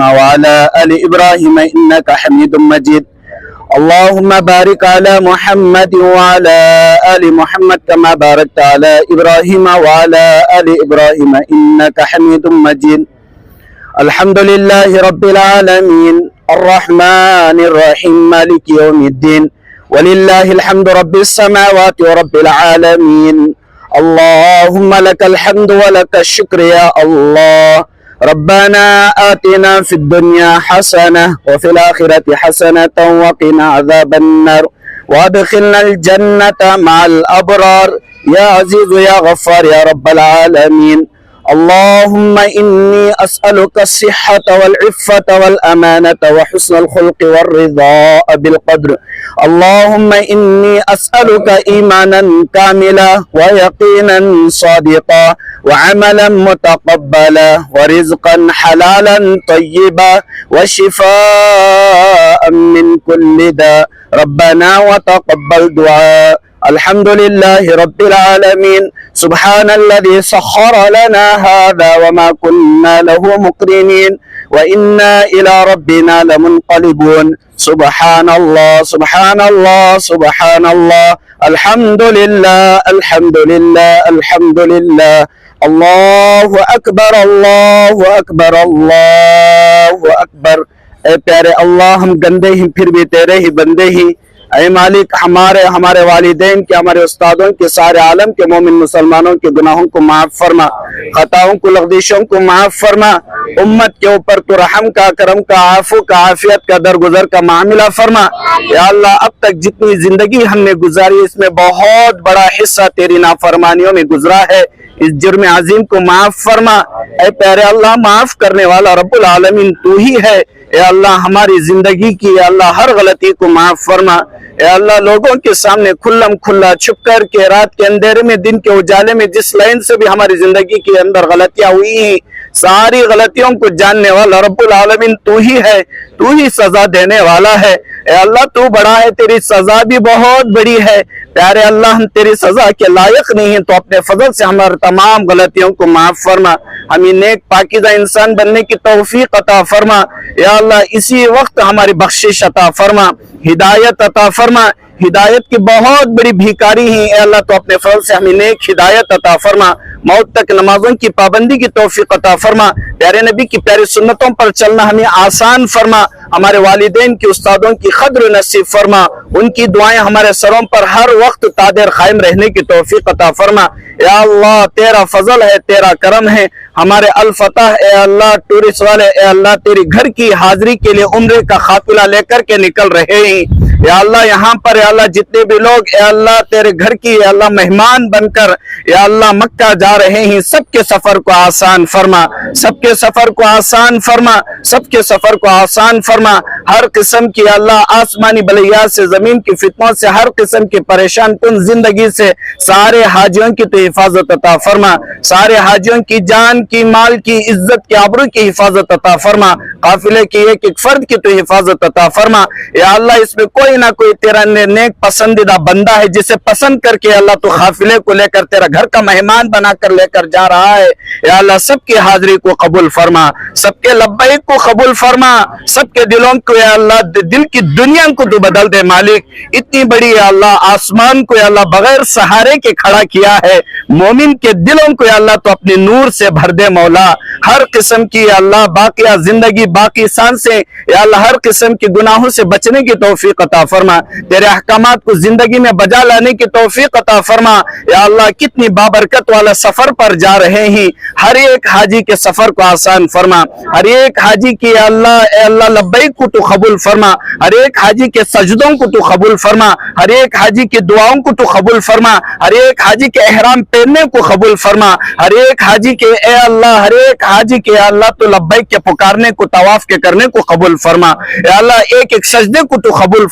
وعلى آل إبراهيم إنك حميد مجيد اللهم بارك على محمد وعلى آل محمد كما باركت على إبراهيم وعلى آل إبراهيم إنك حميد مجيد الحمد لله رب العالمين الرحمن الرحيم مالك يوم الدين ولله الحمد رب السماوات ورب العالمين اللهم لك الحمد ولك الشكر يا الله ربنا آتنا في الدنيا حسنة وفي الآخرة حسنة وقنا عذاب النار وادخلنا الجنة مع الأبرار يا عزيز يا غفار يا رب العالمين اللهم إني أسألك الصحة والعفة والأمانة وحسن الخلق والرضاء بالقدر اللهم إني أسألك إيمانا كاملا ويقينا صادقا وعملا متقبلا ورزقا حلالا طيبا وشفاء من كل داء ربنا وتقبل دعاء الحمد لله رب العالمين سبحان الذي سخر لنا هذا وما كنا له مقرنين وإنا إلى ربنا لمنقلبون سبحان الله سبحان الله سبحان الله الحمد لله الحمد لله الحمد لله الله أكبر الله أكبر الله أكبر اے پیارے اللہ ہم گندے ہی پھر بھی تیرے ہی بندے ہی اے مالک ہمارے والدین کے ہمارے استادوں کے سارے عالم کے مومن مسلمانوں کے گناہوں کو معاف فرما خطاؤں کو لغزشوں کو معاف فرما امت کے اوپر تو رحم کا کرم کا عفو کا عافیت کا درگزر کا معاملہ فرما یا اللہ اب تک جتنی زندگی ہم نے گزاری اس میں بہت بڑا حصہ تیری نافرمانیوں میں گزرا ہے اس جرم عظیم کو معاف فرما اے پیارے اللہ معاف کرنے والا رب العالمین تو ہی ہے اے اللہ ہماری زندگی کی اے اللہ ہر غلطی کو معاف فرما اے اللہ لوگوں کے سامنے کھلم کھلا چھپ کر کے رات کے اندھیرے میں دن کے اجالے میں جس لائن سے بھی ہماری زندگی کے اندر غلطیاں ہوئی ہیں ساری غلطیوں کو جاننے والا رب العالمین تو ہی ہے تو ہی سزا دینے والا ہے اے اللہ تو بڑا ہے تیری سزا بھی بہت بڑی ہے پیارے اللہ ہم تیری سزا کے لائق نہیں ہیں تو اپنے فضل سے ہمارے تمام غلطیوں کو معاف فرما ہمیں نیک پاکیزہ انسان بننے کی توفیق عطا فرما یا اللہ اسی وقت ہماری بخشش عطا فرما ہدایت عطا فرما ہدایت کی بہت بڑی بھیکاری ہیں اے اللہ تو اپنے فضل سے ہمیں نیک ہدایت عطا فرما موت تک نمازوں کی پابندی کی توفیق عطا فرما پیارے نبی کی پیاری سنتوں پر چلنا ہمیں آسان فرما ہمارے والدین کی استادوں کی قدر نصیب فرما ان کی دعائیں ہمارے سروں پر ہر وقت تادر قائم رہنے کی توفیق عطا فرما یا اللہ تیرا فضل ہے تیرا کرم ہے ہمارے الفتح اے اللہ ٹورسٹ والے اے اللہ تیری گھر کی حاضری کے لیے عمرے کا قافلہ لے کر کے نکل رہے ہیں یا اللہ یہاں پر اے اللہ جتنے بھی لوگ اے اللہ تیرے گھر کی اے اللہ مہمان بن کر یا اللہ مکہ جا رہے ہیں سب کے سفر کو آسان فرما سب کے سفر کو آسان فرما سب کے سفر کو آسان فرما ہر قسم کی اللہ آسمانی بلیات سے زمین کی فتنوں سے ہر قسم کی پریشان کن زندگی سے سارے حاجیوں کی تو حفاظت عطا فرما سارے حاجیوں کی جان کی مال کی عزت کی آبرو کی حفاظت عطا فرما قافلے کی ایک ایک فرد کی تو حفاظت عطا فرما یا اللہ اس میں کوئی نہ کوئی تیرا نیک پسندیدہ بندہ ہے جسے پسند کر کے اللہ تو قافلے کو لے کر تیرا گھر کا مہمان بنا کر لے کر جا رہا ہے یا اللہ سب کی حاضری کو قبول فرما سب کے لبیک کو قبول فرما سب کے دلوں کو یا اللہ دل کی دنیا کو تو بدل دے مالک اتنی بڑی یا اللہ آسمان کو یا اللہ بغیر سہارے کے کھڑا کیا ہے مومن کے دلوں کو یا اللہ تو اپنے نور سے بھر دے مولا ہر قسم کی یا اللہ باقیہ زندگی باقی سانسیں یا اللہ ہر قسم کی گناہوں سے بچنے کی توفیق عطا فرما تیرے احکامات کو زندگی میں بجا لانے کی توفیق عطا فرما یا اللہ کتنی بابرکت والا سفر پر جا رہے ہیں ہر ایک حاجی کے سفر کو آسان فرما ہر ایک حاجی کی اے اللہ لبیک کو تو قبول فرما ہر ایک حاجی کے سجدوں کو تو قبول فرما ہر ایک حاجی کی دعاؤں کو تو قبول فرما ہر ایک حاجی کے احرام پہننے کو قبول فرما ہر ایک حاجی کے اے اللہ ہر ایک حاجی کے اللہ تو لبیک کے پکارنے کو طواف کے کرنے کو قبول فرما اے اللہ ایک ایک سجدے کو تو قبول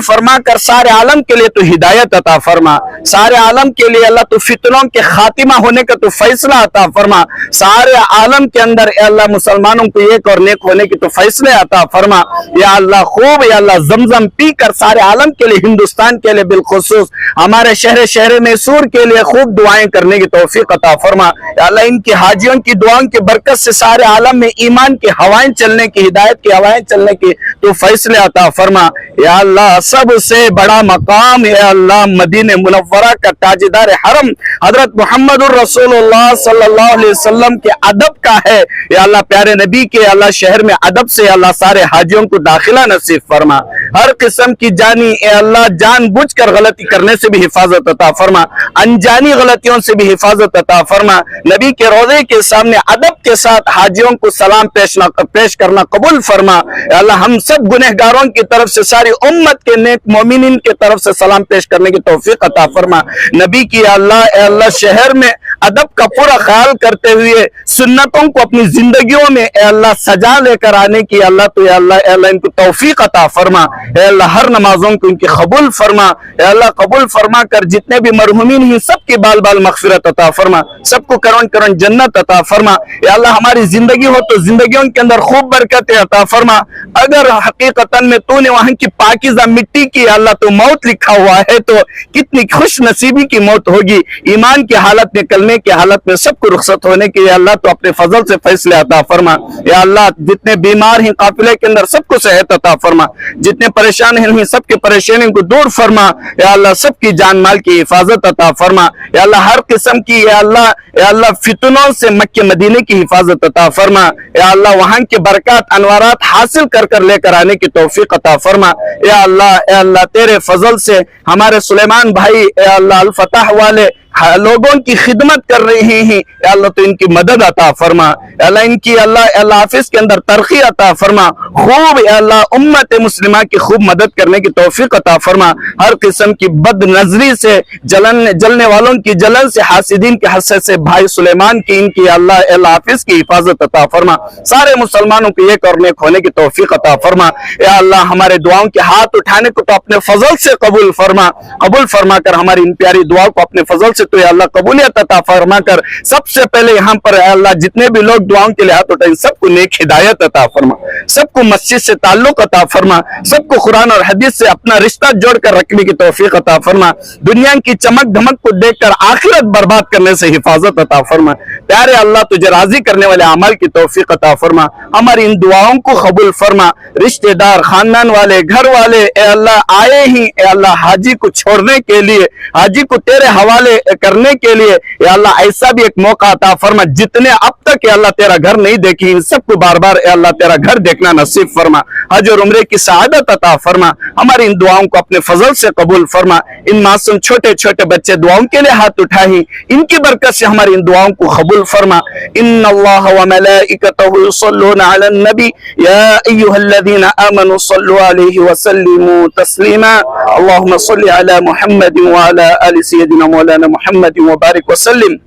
فرما کر سارے عالم کے لیے تو ہدایت عطا فرما سارے عالم کے لیے اللہ تو فتنوں کے خاتمہ ہونے کا تو فیصلہ عطا فرما سارے عالم کے اندر اے اللہ مسلمانوں کو एक और नेक होने की तो फैसले अता फरमा। या अल्लाह खूब या अल्लाह जमजम पी कर सारे आलम के लिए, हिंदुस्तान के लिए बिलखुसूस हमारे शहर मैसूर के लिए खूब दुआएं करने की तौफीक अता फरमा। या अल्लाह इनकी हाजियों की दुआओं की बरकत से सारे आलम में ईमान की हवाएं चलने की, हिदायत की हवाएं चलने की तो फैसले अता फरमा। या अल्लाह सबसे बड़ा मकाम या अल्लाह मदीने मुनव्वरा का ताजदार हरम हजरत मोहम्मद रसूलुल्लाह सल्लल्लाहु अलैहि वसल्लम के अदब का है। या अल्लाह प्यारे नबी के अल्लाह शहर में अदब से अल्लाह सारे हाजियों को दाखिला नसीब फरमा। हर किस्म की जानी या अल्लाह जानबूझकर गलती करने से भी हिफाजत अता फरमा, अनजानी गलतियों से भी हिफाजत अता फरमा। नबी के रोजे के सामने अदब के साथ हाजियों को सलाम पेश करना कबूल फरमा। या अल्लाह हम सब गुनहगारों की तरफ से सारी उम्मत के नेक मोमिनीन के तरफ से सलाम पेश करने की तौफीक अता फरमा। नबी की अल्लाह शहर में अदब का पूरा ख्याल करते हुए सुन्नतों को अपनी जिंदगियों में अल्लाह सजा लेकर आने की अल्लाह तो अल्लाह इनको तौफीक अता फरमा। अल्लाह हर नमाजों को इनकी कबूल फरमा। अल्लाह कबूल फरमा कर जितने भी मरहुमीन ही सबकी बाल बाल मगफिरत अता फरमा, सबको करोड़ करोड़ जन्नत अता फरमा। या अल्लाह हमारी जिंदगी हो तो जिंदगियों के अंदर खूब बरकत अता फरमा। अगर हकीकतन में तूने वहां की पाकीज़ा मिट्टी की अल्लाह तो मौत लिखा हुआ है तो कितनी खुश नसीबी की मौत होगी। ईमान की हालत में, कलमे की हालत में सबको रुखसत होने के अल्लाह तो अपने फजल से फैसले अता फरमा। या अल्लाह जितने बीमार हैं काफिले के अंदर सबको सेहत अता फरमा, जितने परेशान हैं सबके परेशानियों को दूर फरमा। या अल्लाह सबकी जान माल की हिफाजत अता फरमा। या अल्लाह हर किस्म की या अल्लाह फितनों से मक्के मदीने की हिफाजत अता फरमा। या अल्लाह वहां के बरकत अनवारात हासिल कर लेकर आने की तौफीक अता फरमा। या अल्लाह तेरे फजल से हमारे सुलेमान भाई या अल्लाह अल फतह वाले लोगों की खिदमत कर रहे हैं। या अल्लाह तो इनकी मदद अता फरमा। या अल्लाह इनकी अल्लाह हाफिज के अंदर तरक्की अता फरमा। खूब या अल्लाह उम्मत मुस्लिमा की खूब मदद करने की तौफीक अता फरमा। हर किस्म की बद नजरी से, जलने वालों की जलन से, हासिदीन के हसद से भाई सुलेमान की इनकी अल्लाह हाफिज की हिफाजत अता फरमा। सारे मुसलमानों को एक और नेक होने की तौफीक अता फरमा। या अल्लाह हमारे दुआओं के हाथ उठाने को तो अपने फजल से कबूल फरमा कर हमारी इन प्यारी दुआओं को अपने फजल से तो या अल्लाह कबूलियत अता फरमा कर सबसे पहले यहाँ पर अल्लाह जितने भी लोग दुआओं के लिए हाथ उठाए सबको नेक हिदायत अता फरमा, सबको मस्जिद से ताल्लुक अता फरमा, सबको कुरान और हदीस से अपना रिश्ता जोड़कर रखने की तौफीक अता फरमा। दुनिया की चमक धमक को देखकर आखिरत बर्बाद करने से हिफाजत अता फरमा। प्यारे अल्लाह तुझे राजी करने वाले अमल की तौफीक अता फरमा। हमारी इन दुआओं को कबूल फरमा। रिश्तेदार, खानदान वाले, घर वाले अल्लाह आए ही अल्लाह हाजी को छोड़ने के लिए, हाजी को तेरे हवाले करने के लिए या अल्लाह ऐसा भी एक मौका अता फरमा। जितने अब तक या अल्लाह तेरा घर नहीं देखी इन सबको बार बार या अल्लाह तेरा घर देखना नसीब फरमा। हज और उम्रे की सआदत अता फरमा। हमारी इन दुआओं को अपने फजल से कबूल फरमा। इन मासूम छोटे छोटे बच्चे दुआओं के लिए हाथ उठाए, इनकी बरकत से हमारी इन दुआओं को कबूल फरमा। इन्नल्लाह व मलाइकतहु युसल्लूना अलन नबी या अय्युहल्लज़ीना आमनू सल्लु अलैहि व सल्लिमू तस्लीमा। अल्लाहुम्मा सल्लि अला मुहम्मदिन व अला आलि सय्यिदिना मौलाना मुहम्मद व बारिक व सल्लिम।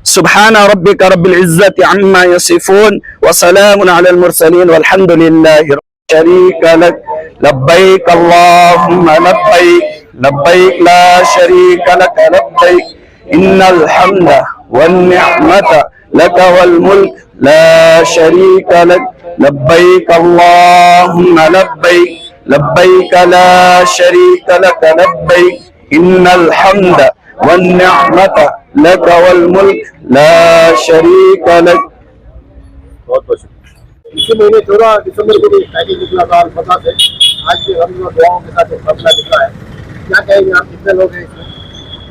सुब्हान रब्बिक रब्बिल इज्जति अम्मा यसिफून व सलामुन अलल मुरसलीन वल्हम्दुलिल्लाहि शरीक लक लब्बैक अल्लाहुम्मा लब्बैक लब्बैक ला शरीक लक लब्बैक इन्नल हम्दा वन निअमता लक वल मुल्क ला शरीक लक लब्बैक अल्लाहुम्मा लब्बैक लब्बैक ला शरीक लक लब्बैक इन्नल हम्दा वन निअमता लक वल मुल्क ला शरीक लक। बहुत बहुत शुक्रिया। इसी महीने 14 दिसंबर को भी पैकेज निकला था अल-फतह से। आज भी हम दुआओं के साथ एक फैसला निकला है, क्या कहेंगे आप, कितने लोग हैं इसमें?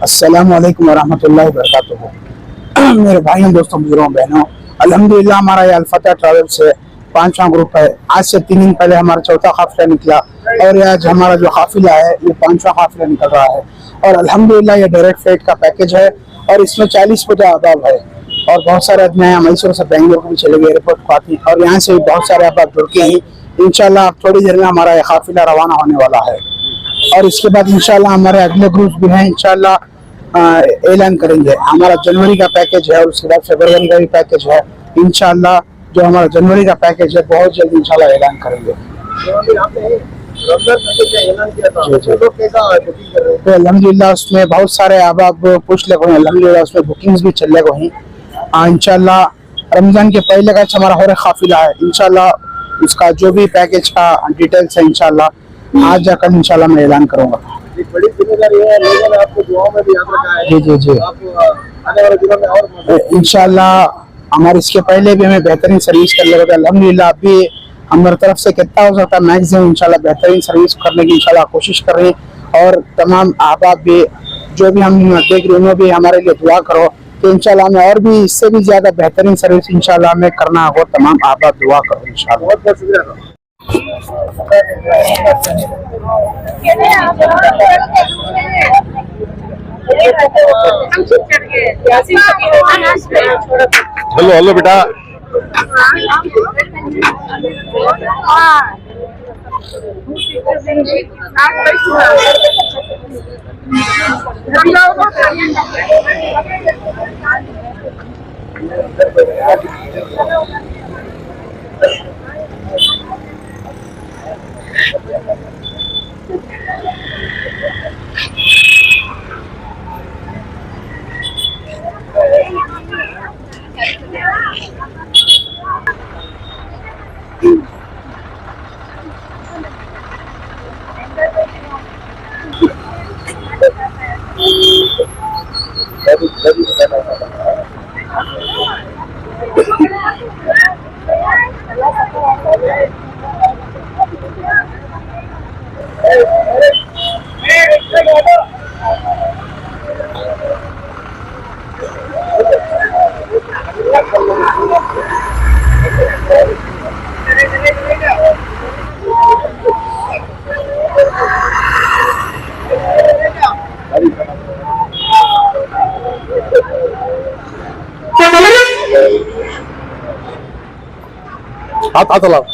अस्सलामु अलैकुम वरहमतुल्लाहि वबरकातुहू। मेरे भाइयों, दोस्तों, बुजुर्गों, बहनों, अल्हम्दुलिल्लाह हमारा ये अल-फतह ट्रैवल से 5वां ग्रुप है। आज से 3 दिन पहले हमारा 4था काफिला निकला और आज हमारा जो काफिला है ये 5वां काफिला निकल रहा है। और अल्हम्दुलिल्लाह ये डायरेक्ट फ्लाइट का पैकेज है और इसमें 40-50 अहबाब है और बहुत सारे आदमी यहाँ मैसूर से बेंगलोर को भी चले गए, एयरपोर्ट को आती और यहाँ से भी बहुत सारे अहबाब जुड़ के हैं। इंशाल्लाह थोड़ी देर में हमारा ये काफिला रवाना होने वाला है और इसके बाद इंशाल्लाह हमारे अगले ग्रुप भी हैं, इंशाल्लाह ऐलान करेंगे। हमारा जनवरी का पैकेज है और उसके बाद फरवरी का भी पैकेज है। इंशाल्लाह जो हमारा जनवरी का पैकेज है बहुत जल्द इंशाल्लाह ऐलान करेंगे। तो अल्हम्दुलिल्लाह उसमें बहुत सारे अहबाब पूछ ले गए, अल्हम्दुलिल्लाह उसमें बुकिंग्स भी चल गए हैं। इंशाल्लाह रमज़ान के पहले का हमारा हो रहा काफिला है। इंशाल्लाह उसका जो भी पैकेज का डिटेल्स है इंशाल्लाह आज या कल इंशाल्लाह मैं ऐलान करूंगा। एक बड़ी जिम्मेदारी है, लोगों ने आपको दुआओं में भी याद रखा है। जी जी जी, आप आने वाले दिनों में और इंशाल्लाह हमारे इसके पहले भी हमें बेहतरीन सर्विस कर लगा था। अल्हम्दुलिल्लाह अभी हमारी तरफ से कितना हो सकता है मैक्सिमम इंशाल्लाह बेहतरीन सर्विस करने की इंशाल्लाह कोशिश कर रहे हैं। और तमाम अहबाब भी जो भी हम देख रहे हैं भी हमारे लिए दुआ करो कि इंशाल्लाह हमें और भी इससे भी ज्यादा बेहतरीन सर्विस इंशाल्लाह हमें करना हो। तमाम अहबाब दुआ करो इंशाल्लाह। बहुत बहुत शुक्रिया। हेलो हेलो बेटा, हाथ हाथ लाओ।